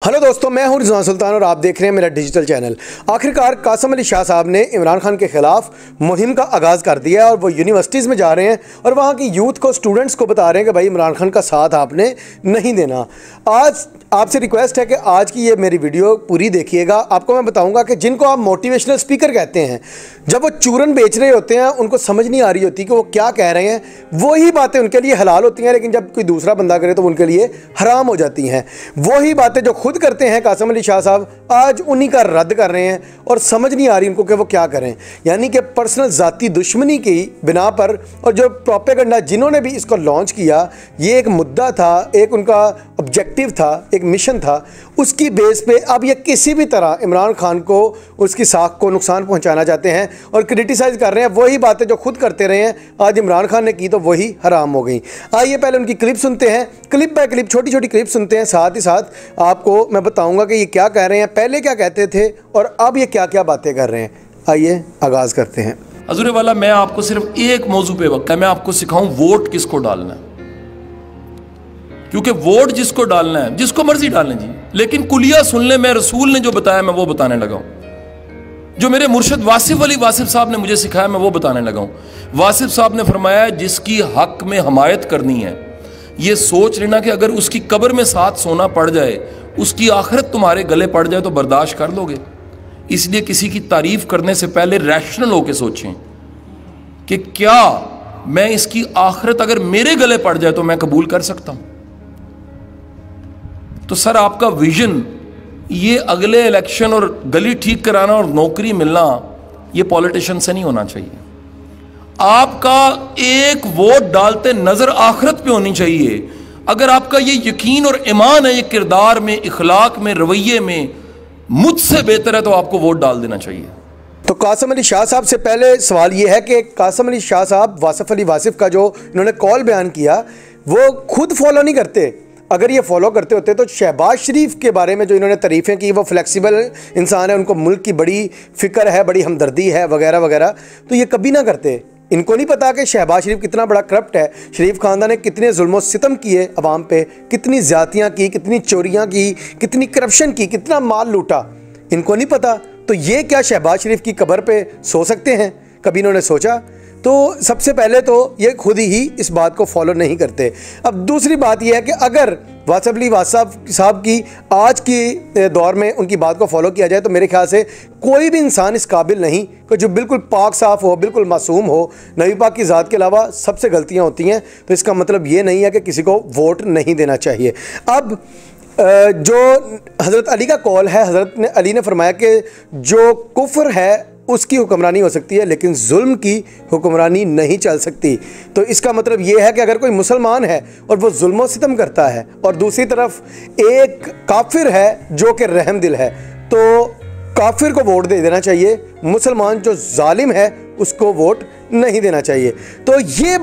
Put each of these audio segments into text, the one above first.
Hello दोस्तों, मैं हूं रिजवान सुल्तान और आप देख रहे हैं मेरा डिजिटल चैनल। आखिरकार कासिम अली शाह साहब ने इमरान खान के ख़िलाफ़ मुहिम का आगाज़ कर दिया है और वो यूनिवर्सिटीज़ में जा रहे हैं और वहाँ की यूथ को, स्टूडेंट्स को बता रहे हैं कि भाई इमरान खान का साथ आपने नहीं देना। आज आपसे रिक्वेस्ट है कि आज की ये मेरी वीडियो पूरी देखिएगा। आपको मैं बताऊंगा कि जिनको आप मोटिवेशनल स्पीकर कहते हैं, जब वो चूरन बेच रहे होते हैं, उनको समझ नहीं आ रही होती कि वो क्या कह रहे हैं। वही बातें उनके लिए हलाल होती हैं, लेकिन जब कोई दूसरा बंदा करे तो उनके लिए हराम हो जाती हैं। वही बातें जो खुद करते हैं कासिम अली शाह साहब, आज उन्हीं का रद्द कर रहे हैं और समझ नहीं आ रही उनको कि वो क्या करें। यानी कि पर्सनल ज़ाती दुश्मनी की बिना पर, और जो प्रोपेगेंडा जिन्होंने भी इसको लॉन्च किया, ये एक मुद्दा था, एक उनका ऑब्जेक्टिव था, एक मिशन था, उसकी बेस पे अब ये किसी भी तरह इमरान खान को, उसकी साख को नुकसान पहुंचाना चाहते हैं और क्रिटिसाइज़ कर रहे हैं। वही बातें जो खुद करते रहे हैं, आज इमरान खान ने की तो वही हराम हो गई। आइए पहले उनकी क्लिप सुनते हैं, क्लिप बाय क्लिप, छोटी छोटी क्लिप सुनते हैं। साथ ही साथ आपको मैं बताऊंगा कि ये क्या कह रहे हैं, पहले क्या कहते थे और अब ये क्या क्या बातें कर रहे हैं। आइए आगाज़ करते हैं। हजूर वाला, मैं आपको सिर्फ एक मौजू पे वक्त है, मैं आपको सिखाऊं वोट किसको डालना है। क्योंकि वोट जिसको डालना है, जिसको मर्जी डालने जी, लेकिन कुलिया सुन ले, मैं रसूल ने जो बताया मैं वो बताने लगा हूं। जो मेरे मुर्शिद वासिफ अली वासिफ साहब ने मुझे सिखाया मैं वो बताने लगा हूं। वासिफ साहब ने फरमाया, जिसकी हक में हमायत करनी है, ये सोच लेना कि अगर उसकी कब्र में साथ सोना पड़ जाए, उसकी आखिरत तुम्हारे गले पड़ जाए तो बर्दाश्त कर लोगे। इसलिए किसी की तारीफ करने से पहले रैशनल होकर सोचें कि क्या मैं इसकी आखिरत अगर मेरे गले पड़ जाए तो मैं कबूल कर सकता हूं। तो सर, आपका विजन ये अगले इलेक्शन और गली ठीक कराना और नौकरी मिलना, ये पॉलिटिशियन से नहीं होना चाहिए। आपका एक वोट डालते नजर आखिरत पे होनी चाहिए। अगर आपका ये यकीन और ईमान है, ये किरदार में, इखलाक में, रवैये में मुझसे बेहतर है, तो आपको वोट डाल देना चाहिए। तो कासिम अली शाह साहब से पहले सवाल ये है कि कासिम अली शाह साहब वासिफ अली वासिफ का जो इन्होंने कॉल बयान किया, वो खुद फॉलो नहीं करते। अगर ये फॉलो करते होते तो शहबाज शरीफ के बारे में जो इन्होंने तारीफ़ें की, वो फ्लेक्सिबल इंसान है, उनको मुल्क की बड़ी फ़िक्र है, बड़ी हमदर्दी है वगैरह वगैरह, तो ये कभी ना करते। इनको नहीं पता कि शहबाज शरीफ कितना बड़ा करप्ट है, शरीफ खानदान ने कितने जुल्म सितम किए अवाम पे, कितनी ज़्यादतियाँ की, कितनी चोरियाँ की, कितनी करप्शन की, कितना माल लूटा, इनको नहीं पता। तो ये क्या शहबाज शरीफ की कब्र पे सो सकते हैं? कभी इन्होंने सोचा? तो सबसे पहले तो ये खुद ही इस बात को फॉलो नहीं करते। अब दूसरी बात यह है कि अगर वासिफ अली वासिफ साहब की आज की दौर में उनकी बात को फॉलो किया जाए तो मेरे ख्याल से कोई भी इंसान इस काबिल नहीं कि जो बिल्कुल पाक साफ़ हो, बिल्कुल मासूम हो। नबी पाक की ज़ात के अलावा सबसे गलतियाँ होती हैं, तो इसका मतलब ये नहीं है कि किसी को वोट नहीं देना चाहिए। अब जो हज़रत अली का कॉल है, हज़रत अली ने फरमाया कि जो कुफ्र है उसकी हुक्मरानी हो सकती है, लेकिन जुल्म की हुक्मरानी नहीं चल सकती। तो इसका मतलब ये है कि अगर कोई मुसलमान है और वो जुल्म सितम करता है और दूसरी तरफ एक काफिर है जो कि रहम दिल है, तो काफिर को वोट दे देना चाहिए, मुसलमान जो जालिम है उसको वोट नहीं देना चाहिए। तो ये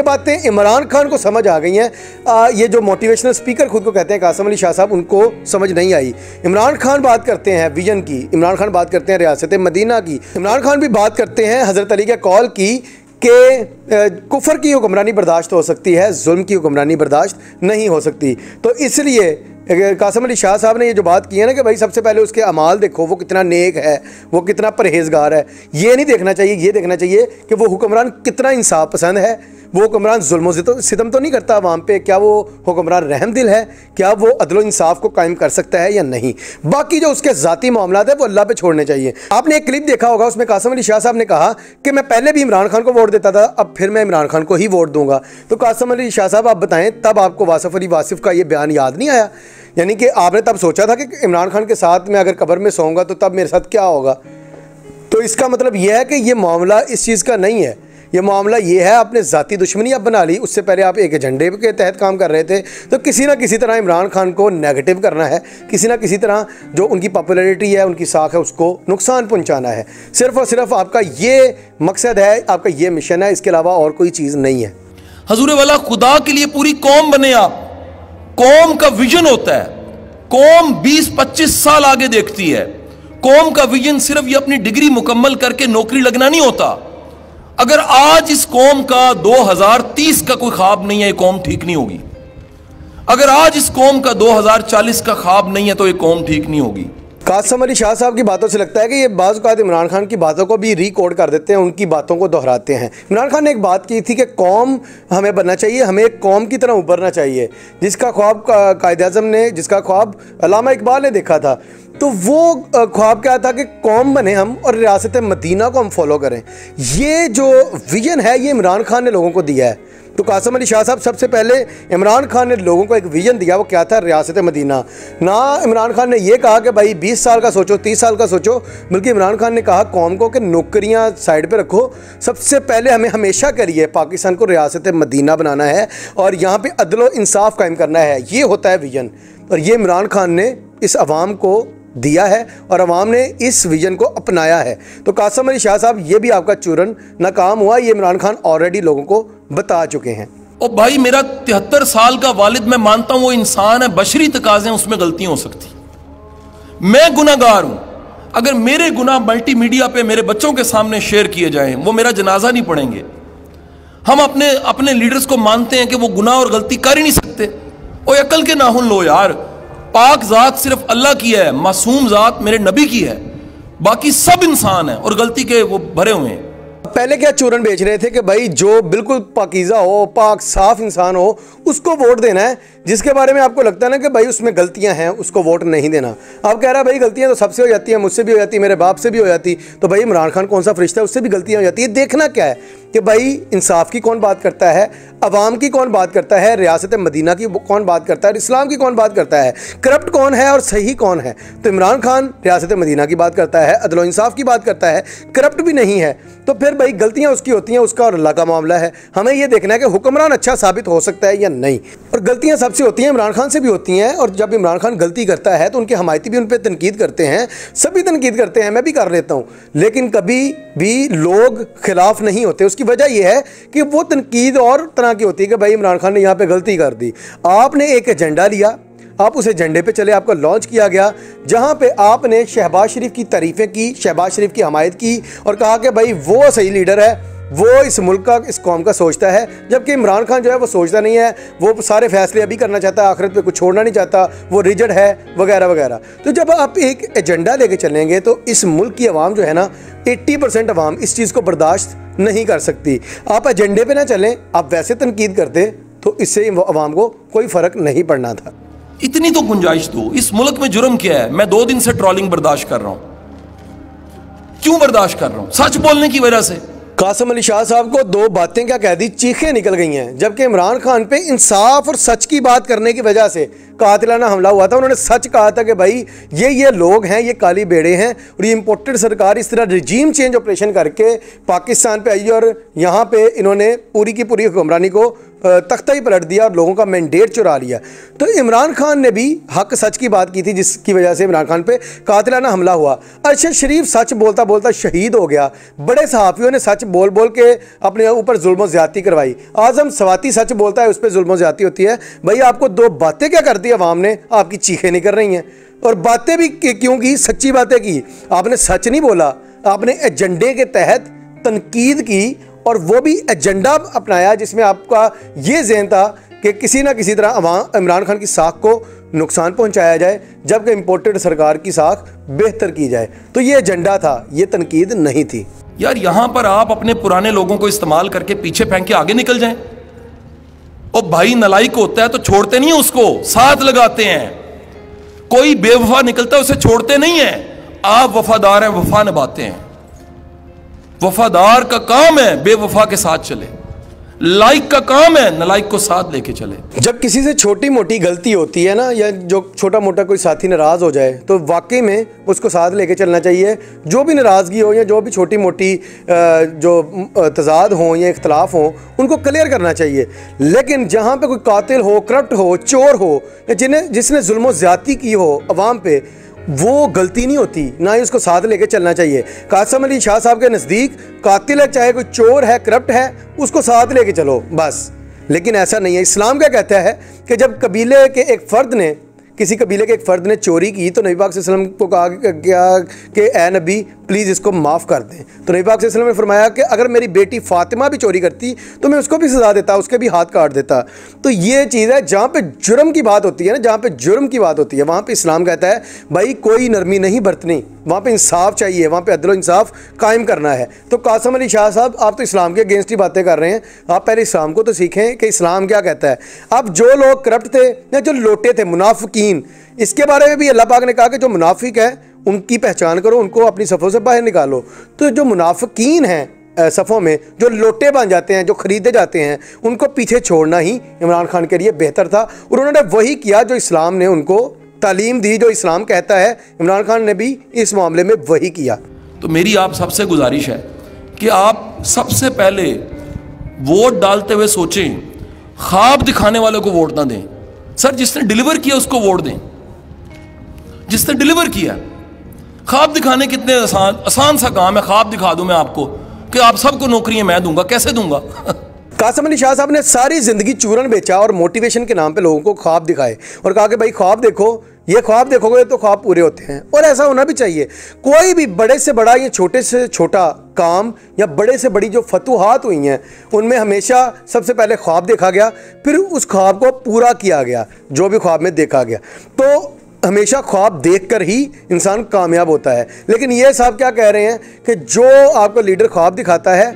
बातें इमरान खान को समझ आ गई हैं। ये जो मोटिवेशनल स्पीकर खुद को कहते हैं कासिम अली शाह साहब, उनको समझ नहीं आई। इमरान खान बात करते हैं विजन की, इमरान खान बात करते हैं रियासत मदीना की, इमरान खान भी बात करते हैं हज़रत अली के कॉल की कि कुफर की हुक्मरानी बर्दाश्त हो सकती है, जुल्म की हुक्मरानी बर्दाश्त नहीं हो सकती। तो इसलिए कासिम अली शाह साहब ने ये जो बात की है ना कि भाई सबसे पहले उसके अमाल देखो, वो कितना नेक है, वो कितना परहेजगार है, ये नहीं देखना चाहिए। ये देखना चाहिए कि वो हुक्मरान कितना इंसाफ पसंद है, वो हुक्मरान जुल्म सितम तो नहीं करता अवाम पे, क्या वो हुक्मरान रहम दिल है, क्या वो अदल इंसाफ को कायम कर सकता है या नहीं। बाकी जो उसके ज़ाती मामलात है वो अल्लाह पे छोड़ने चाहिए। आपने एक क्लिप देखा होगा, उसमें कासिम अली शाह साहब ने कहा कि मैं पहले भी इमरान खान को वोट देता था, अब फिर मैं इमरान खान को ही वोट दूंगा। तो कासिम अली शाह साहब आप बताएं, तब आपको वासिफ अली वासिफ का ये बयान याद नहीं आया? यानी कि आपने तब सोचा था कि इमरान खान के साथ मैं अगर कब्र में सोऊंगा तो तब मेरे साथ क्या होगा। तो इसका मतलब यह है कि ये मामला इस चीज़ का नहीं है। ये मामला ये है, आपने ज़ाती दुश्मनी आप बना ली। उससे पहले आप एक एजेंडे के तहत काम कर रहे थे, तो किसी ना किसी तरह इमरान खान को नेगेटिव करना है, किसी ना किसी तरह जो उनकी पॉपुलैरिटी है, उनकी साख है, उसको नुकसान पहुंचाना है। सिर्फ और सिर्फ आपका ये मकसद है, आपका ये मिशन है, इसके अलावा और कोई चीज़ नहीं है। हजूर वाला, खुदा के लिए पूरी कौम बने आप। कौम का विजन होता है, कौम 20-25 साल आगे देखती है। कौम का विजन सिर्फ ये अपनी डिग्री मुकम्मल करके नौकरी लगना नहीं होता। अगर आज इस कौम का 2030 का कोई ख्वाब नहीं है, ये कौम ठीक नहीं होगी। अगर आज इस कौम का 2040 का ख्वाब नहीं है तो ये कौम ठीक नहीं होगी। कासिम अली शाह साहब की बातों से लगता है कि ये बाज़ औक़ात इमरान खान की बातों को भी रिकॉर्ड कर देते हैं, उनकी बातों को दोहराते हैं। इमरान खान ने एक बात की थी कि कौम हमें बनना चाहिए, हमें एक कौम की तरह उभरना चाहिए, जिसका ख्वाब कायद-ए-आज़म ने, जिसका ख्वाब अल्लामा इकबाल ने देखा था। तो वो ख्वाब क्या था कि कौम बने हम और रियासत मदीना को हम फॉलो करें। ये जो विजन है ये इमरान खान ने लोगों को दिया है। तो कासिम अली शाह साहब सबसे पहले इमरान खान ने लोगों को एक विजन दिया, वो क्या था? रियासत मदीना। ना इमरान खान ने ये कहा कि भाई 20 साल का सोचो, 30 साल का सोचो, बल्कि इमरान खान ने कहा कौम को कि नौकरियां साइड पे रखो, सबसे पहले हमें हमेशा करिए पाकिस्तान को रियासत मदीना बनाना है और यहाँ पे अदल व इंसाफ कायम करना है। ये होता है विजन, और ये इमरान खान ने इस अवाम को दिया है और अवाम ने इस विजन को अपनाया है। तो कासिम अली शाह साहब ये भी आपका चूरन नाकाम हुआ, ये इमरान खान ऑलरेडी लोगों को बता चुके हैं। और भाई मेरा 73 साल का वालिद, मैं मानता हूं वो इंसान है, बशरी तकाज़े उसमें गलतियां हो सकती, मैं गुनाहगार हूं। अगर मेरे गुनाह मल्टीमीडिया पे मेरे बच्चों के सामने शेयर किए जाएं, वो मेरा जनाजा नहीं पढ़ेंगे। हम अपने लीडर्स को मानते हैं कि वो गुनाह और गलती कर ही नहीं सकते। और अकल के नाहुन लो यार, पाक ज़ात सिर्फ अल्लाह की है, मासूम ज़ात मेरे नबी की है, बाकी सब इंसान है और गलती के वो भरे हुए हैं। पहले क्या चूरन बेच रहे थे कि भाई जो बिल्कुल पाकीज़ा हो, पाक साफ इंसान हो, उसको वोट देना है। जिसके बारे में आपको लगता है ना कि भाई उसमें गलतियां हैं, उसको वोट नहीं देना। आप कह रहा है भाई गलतियां तो सबसे हो जाती हैं, मुझसे भी हो जाती है, मेरे बाप से भी हो जाती, तो भाई इमरान खान कौन सा फरिश्ता है, उससे भी गलतियां हो जाती है। देखना क्या है कि भाई इंसाफ की कौन बात करता है, अवाम की कौन बात करता है, रियासत मदीना की कौन बात करता है, इस्लाम की कौन बात करता है, करप्ट कौन है और सही कौन है। तो इमरान खान रियासत मदीना की बात करता है, अदल व इंसाफ की बात करता है, करप्ट भी नहीं है। तो फिर भाई गलतियां उसकी होती हैं, उसका और अल्लाह का मामला है। हमें यह देखना है कि हुक्मरान अच्छा साबित हो सकता है या नहीं। और गलतियां सबसे होती हैं, इमरान खान से भी होती हैं। और जब इमरान खान गलती करता है तो उनके हमायती भी उन पर तनकीद करते हैं, सभी तनकीद करते हैं, मैं भी कर लेता हूँ, लेकिन कभी भी लोग खिलाफ नहीं होते। उसकी वजह यह है कि वो तनकीद और तरह की होती है कि भाई इमरान खान ने यहाँ पे गलती कर दी। आपने एक एजेंडा लिया, आप उस एजेंडे पे चले, आपको लॉन्च किया गया, जहाँ पे आपने शहबाज शरीफ की तारीफ़ें की, शहबाज शरीफ की हमायत की और कहा कि भाई वो सही लीडर है, वो इस मुल्क का, इस कौम का सोचता है। जबकि इमरान खान जो है वो सोचता नहीं है, वो सारे फैसले अभी करना चाहता है, आखिरत पे कुछ छोड़ना नहीं चाहता, वो रिजिड है वगैरह वगैरह। तो जब आप एक एजेंडा लेके चलेंगे तो इस मुल्क की आवाम जो है ना, 80% आवाम इस चीज़ को बर्दाश्त नहीं कर सकती। आप एजेंडे पे ना चलें, आप वैसे तनकीद करते तो इससे आवाम को कोई फ़र्क नहीं पड़ना था। इतनी तो गुंजाइश दो। इस मुल्क में जुर्म क्या है? मैं 2 दिन से ट्रोलिंग बर्दाश्त कर रहा हूं। क्यों बर्दाश्त कर रहा हूं? सच बोलने की वजह से। कासिम अली शाह साहब को 2 बातें क्या कह दी, चीखें निकल गई हैं। जबकि इमरान खान पे इंसाफ और सच की बात करने की वजह से कातिलाना हमला हुआ था। उन्होंने सच कहा था कि भाई ये लोग हैं, ये काली बेड़े हैं और ये इंपोर्टेड सरकार इस तरह रिजीम चेंज ऑपरेशन करके पाकिस्तान पे आई और यहाँ पे इन्होंने पूरी की पूरी हुक्मरानी को तख्ता ही पलट दिया और लोगों का मैंडेट चुरा लिया। तो इमरान खान ने भी हक सच की बात की थी, जिसकी वजह से इमरान खान पे कातिलाना हमला हुआ। अरशद शरीफ सच बोलता बोलता शहीद हो गया। बड़े सहाफ़ियों ने सच बोल बोल के अपने ऊपर जुल्म ज़्यादती करवाई। आज़म सवाती सच बोलता है, उस पर जुल्म ज़्यादती होती है। भाई आपको 2 बातें क्या कर दी अवाम ने, आपकी चीखें नहीं कर रही हैं। और बातें भी क्यों की? सच्ची बातें की। आपने सच नहीं बोला, आपने एजेंडे के तहत तनकीद की और वो भी एजेंडा अपनाया जिसमें आपका ये ज़हन था कि किसी ना किसी तरह इमरान खान की साख को नुकसान पहुंचाया जाए, जबकि इंपोर्टेड सरकार की साख बेहतर की जाए। तो ये एजेंडा था, ये तनकीद नहीं थी। यार यहां पर आप अपने पुराने लोगों को इस्तेमाल करके पीछे फेंक के आगे निकल जाएं। और भाई नलायक होता है तो छोड़ते नहीं है, उसको साथ लगाते हैं। कोई बेवफा निकलता है उसे छोड़ते नहीं है। आप वफादार हैं, वफा निभाते हैं। वफादार का काम है बेवफा के साथ चले, लाइक का काम है नलाइक को साथ लेके चले। जब किसी से छोटी मोटी गलती होती है ना, या जो छोटा मोटा कोई साथी नाराज़ हो जाए तो वाकई में उसको साथ लेके चलना चाहिए। जो भी नाराज़गी हो या जो भी छोटी मोटी जो तजाद हो या इख्तलाफ हो, उनको क्लियर करना चाहिए। लेकिन जहाँ पे कोई कातिल हो, करप्ट हो, चोर हो या जिसने जुल्म ज़्यादती की हो अवाम पे, वो गलती नहीं होती, ना ही उसको साथ लेके चलना चाहिए। कासिम अली शाह साहब के नज़दीक कातिल है, चाहे कोई चोर है, करप्ट है, उसको साथ लेके चलो बस। लेकिन ऐसा नहीं है। इस्लाम क्या कहता है कि जब कबीले के एक फ़र्द ने किसी कबीले के एक फ़र्द ने चोरी की तो नबी पाक सल्लल्लाहु अलैहि वसल्लम को कहा गया कि ए नबी प्लीज़ इसको माफ़ कर दें। तो नबी पाक सल्लल्लाहु अलैहि वसल्लम ने फरमाया कि अगर मेरी बेटी फ़ातिमा भी चोरी करती तो मैं उसको भी सज़ा देता, उसके भी हाथ काट देता। तो ये चीज़ है, जहाँ पे जुर्म की बात होती है ना, जहाँ पे जुर्म की बात होती है वहाँ पे इस्लाम कहता है भाई कोई नरमी नहीं बरतनी, वहाँ पे इंसाफ चाहिए, वहाँ पे अदल इंसाफ कायम करना है। तो कासिम अली शाह साहब, आप तो इस्लाम के अगेंस्ट ही बातें कर रहे हैं, आप पहले इस्लाम को तो सीखें कि इस्लाम क्या कहता है। अब जो लोग करप्ट थे या जो लोटे थे, मुनाफिकीन, इसके बारे में भी अल्लाह पाक ने कहा कि जो मुनाफिक है उनकी पहचान करो, उनको अपनी सफ़ों से बाहर निकालो। तो जो मुनाफिकीन हैं सफ़ों में, जो लोटे बन जाते हैं, जो ख़रीदे जाते हैं, उनको पीछे छोड़ना ही इमरान खान के लिए बेहतर था। और उन्होंने वही किया जो इस्लाम ने उनको तालीम दी, जो इस्लाम कहता है, इमरान खान ने भी इस मामले में वही किया। तो मेरी आप सबसे गुजारिश है कि आप सबसे पहले वोट डालते हुए सोचें, ख्वाब दिखाने वाले को वोट ना दें। सर, जिसने डिलीवर किया उसको वोट दें, जिसने डिलीवर किया। ख्वाब दिखाने कितने आसान सा काम है। ख्वाब दिखा दूं मैं आपको कि आप सबको नौकरियां मैं दूंगा, कैसे दूंगा? कासिम अली शाह साहब ने सारी ज़िंदगी चूरन बेचा और मोटिवेशन के नाम पे लोगों को ख्वाब दिखाए और कहा कि भाई ख्वाब देखो, ये ख्वाब देखोगे तो ख्वाब पूरे होते हैं। और ऐसा होना भी चाहिए। कोई भी बड़े से बड़ा या छोटे से छोटा काम या बड़े से बड़ी जो फतूहात हुई हैं, उनमें हमेशा सबसे पहले ख्वाब देखा गया, फिर उस ख्वाब को पूरा किया गया जो भी ख्वाब में देखा गया। तो हमेशा ख्वाब देखकर ही इंसान कामयाब होता है। लेकिन ये साहब क्या कह रहे हैं कि जो आपका लीडर ख्वाब दिखाता है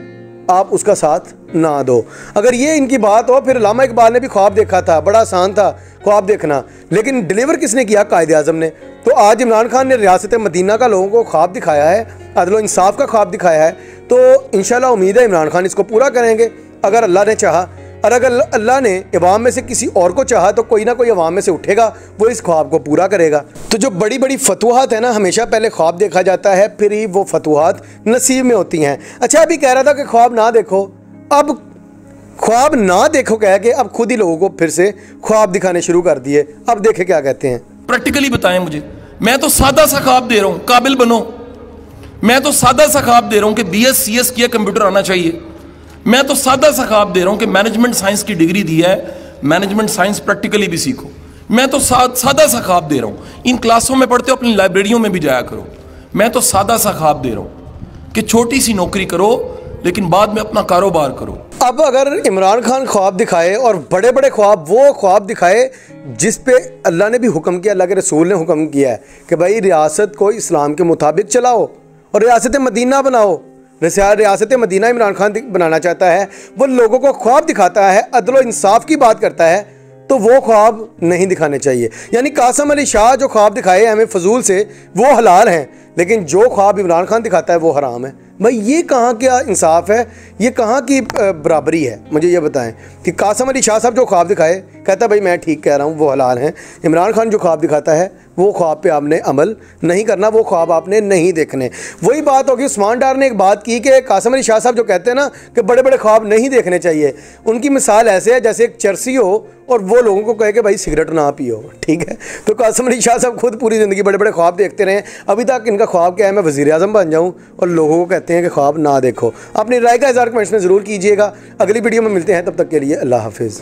आप उसका साथ ना दो। अगर ये इनकी बात हो, फिर अल्लामा इकबाल ने भी ख्वाब देखा था, बड़ा आसान था ख्वाब देखना, लेकिन डिलीवर किसने किया? कायदे आज़म ने। तो आज इमरान खान ने रियासत मदीना का लोगों को ख्वाब दिखाया है, अदल इंसाफ का ख्वाब दिखाया है। तो इंशाल्लाह उम्मीद है इमरान खान इसको पूरा करेंगे अगर अल्लाह ने चाहा। और अगर अल्लाह ने अवाम में से किसी और को चाहा तो कोई ना कोई अवाम में से उठेगा, वो इस ख्वाब को पूरा करेगा। तो जो बड़ी बड़ी फतवाहत है ना, हमेशा पहले ख्वाब देखा जाता है, फिर ही वो फतवाहत नसीब में होती हैं। अच्छा, अभी कह रहा था कि ख्वाब ना देखो, अब ख्वाब ना देखो कह के अब खुद ही लोगों को फिर से ख्वाब दिखाने शुरू कर दिए। अब देखे क्या कहते हैं। प्रैक्टिकली बताएं मुझे। मैं तो सादा सा ख्वाब दे रहा हूं, काबिल बनो। मैं तो सादा सा ख्वाब दे रहा हूं कि BS CS किया, कंप्यूटर आना चाहिए। मैं तो सादा सा ख्वाब दे रहा हूं कि मैनेजमेंट साइंस की डिग्री दी है, मैनेजमेंट साइंस प्रैक्टिकली भी सीखो। मैं तो सादा सा ख्वाब दे रहा हूं। इन क्लासों में पढ़ते हो, अपनी लाइब्रेरियों में भी जाया करो। मैं तो सादा सा ख्वाब दे रहा हूं कि छोटी सी नौकरी करो लेकिन बाद में अपना कारोबार करो। अब अगर इमरान खान ख्वाब दिखाए और बड़े बड़े ख्वाब, वो ख्वाब दिखाए जिस पे अल्लाह ने भी हुक्म किया, अल्लाह के रसूल ने हुक्म किया है कि भाई रियासत को इस्लाम के मुताबिक चलाओ और रियासत मदीना बनाओ। रियासत मदीना इमरान खान बनाना चाहता है, वो लोगों को ख्वाब दिखाता है, अदल इंसाफ की बात करता है, तो वो ख्वाब नहीं दिखाने चाहिए। यानी कासिम अली शाह जो ख्वाब दिखाए हमें फजूल से, वो हलाल हैं, लेकिन जो ख्वाब इमरान खान दिखाता है वो हराम है। भाई ये कहाँ क्या इंसाफ है, ये कहाँ की बराबरी है? मुझे ये बताएं कि कासिम अली शाह साहब जो ख्वाब दिखाए, कहता है भाई मैं ठीक कह रहा हूँ, वो हलाल हैं। इमरान खान जो ख्वाब दिखाता है वो ख्वाब पे आपने अमल नहीं करना, वो ख्वाब आपने नहीं देखने। वही बात होगी, उस्मान डार ने एक बात की कि कासिम अली शाह साहब जो कहते हैं ना कि बड़े बड़े ख्वाब नहीं देखने चाहिए, उनकी मिसाल ऐसे है जैसे एक चरसी हो और वो लोगों को कहे कि भाई सिगरेट ना पियो। ठीक है, तो कासिम अली शाह साहब खुद पूरी ज़िंदगी बड़े बड़े ख्वाब देखते रहे। अभी तक इनका ख्वाब क्या है? मैं वज़ीर आज़म बन जाऊँ, और लोगों को कहते हैं कि ख्वाब ना देखो। अपनी राय का इज़हार कमेंट्स में ज़रूर कीजिएगा। अगली वीडियो में मिलते हैं, तब तक के लिए अल्लाह हाफिज़।